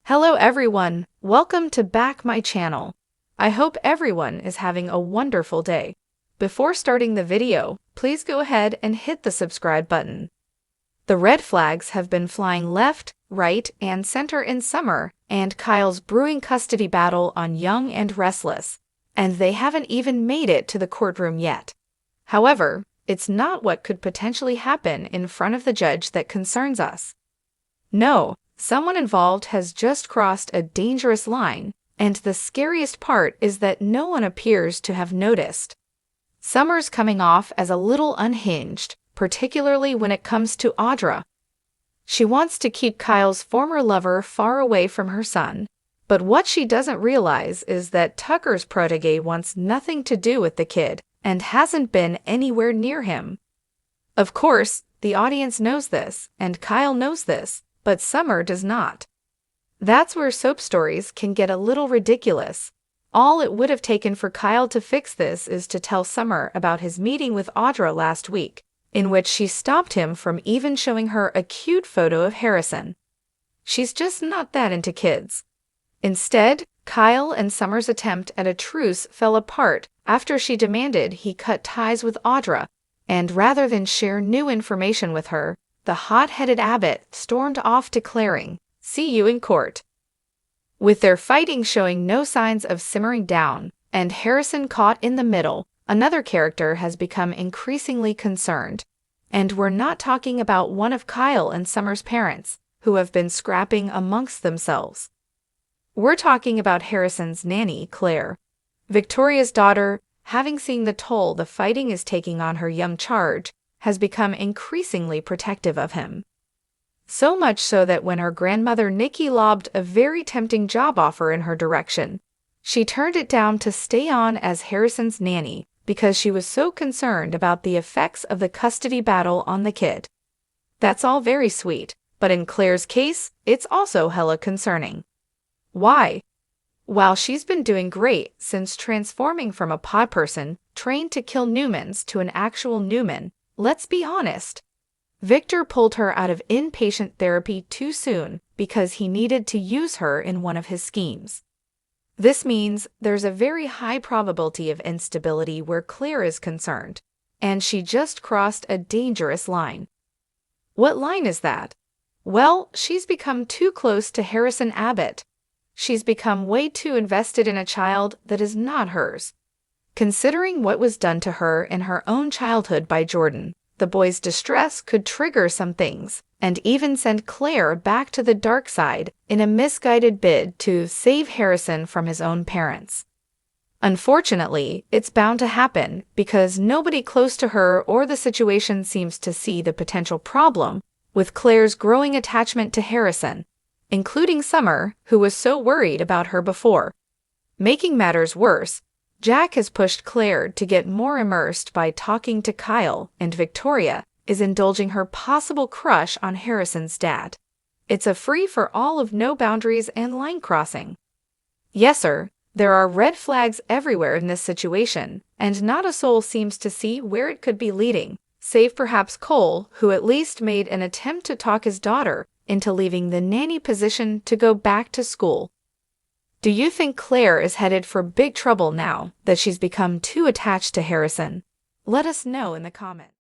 Hello everyone, welcome to back my channel. I hope everyone is having a wonderful day. Before starting the video, please go ahead and hit the subscribe button. The red flags have been flying left, right, and center in Summer and Kyle's brewing custody battle on Young and Restless, and they haven't even made it to the courtroom yet. However, it's not what could potentially happen in front of the judge that concerns us. No. Someone involved has just crossed a dangerous line, and the scariest part is that no one appears to have noticed. Summer's coming off as a little unhinged, particularly when it comes to Audra. She wants to keep Kyle's former lover far away from her son, but what she doesn't realize is that Tucker's protege wants nothing to do with the kid and hasn't been anywhere near him. Of course, the audience knows this, and Kyle knows this, but Summer does not. That's where soap stories can get a little ridiculous. All it would have taken for Kyle to fix this is to tell Summer about his meeting with Audra last week, in which she stopped him from even showing her a cute photo of Harrison. She's just not that into kids. Instead, Kyle and Summer's attempt at a truce fell apart after she demanded he cut ties with Audra, and rather than share new information with her, the hot-headed Abbott stormed off declaring, "See you in court." With their fighting showing no signs of simmering down, and Harrison caught in the middle, another character has become increasingly concerned. And we're not talking about one of Kyle and Summer's parents, who have been scrapping amongst themselves. We're talking about Harrison's nanny, Claire. Victoria's daughter, having seen the toll the fighting is taking on her young charge, has become increasingly protective of him. So much so that when her grandmother Nikki lobbed a very tempting job offer in her direction, she turned it down to stay on as Harrison's nanny because she was so concerned about the effects of the custody battle on the kid. That's all very sweet, but in Claire's case, it's also hella concerning. Why? While she's been doing great since transforming from a pod person trained to kill Newmans to an actual Newman, let's be honest. Victor pulled her out of inpatient therapy too soon because he needed to use her in one of his schemes. This means there's a very high probability of instability where Claire is concerned, and she just crossed a dangerous line. What line is that? Well, she's become too close to Harrison Abbott. She's become way too invested in a child that is not hers. Considering what was done to her in her own childhood by Jordan, the boy's distress could trigger some things, and even send Claire back to the dark side in a misguided bid to save Harrison from his own parents. Unfortunately, it's bound to happen because nobody close to her or the situation seems to see the potential problem with Claire's growing attachment to Harrison, including Summer, who was so worried about her before. Making matters worse, Jack has pushed Claire to get more immersed by talking to Kyle, and Victoria is indulging her possible crush on Harrison's dad. It's a free-for-all of no boundaries and line crossing. Yes, sir, there are red flags everywhere in this situation, and not a soul seems to see where it could be leading, save perhaps Cole, who at least made an attempt to talk his daughter into leaving the nanny position to go back to school. Do you think Claire is headed for big trouble now that she's become too attached to Harrison? Let us know in the comments.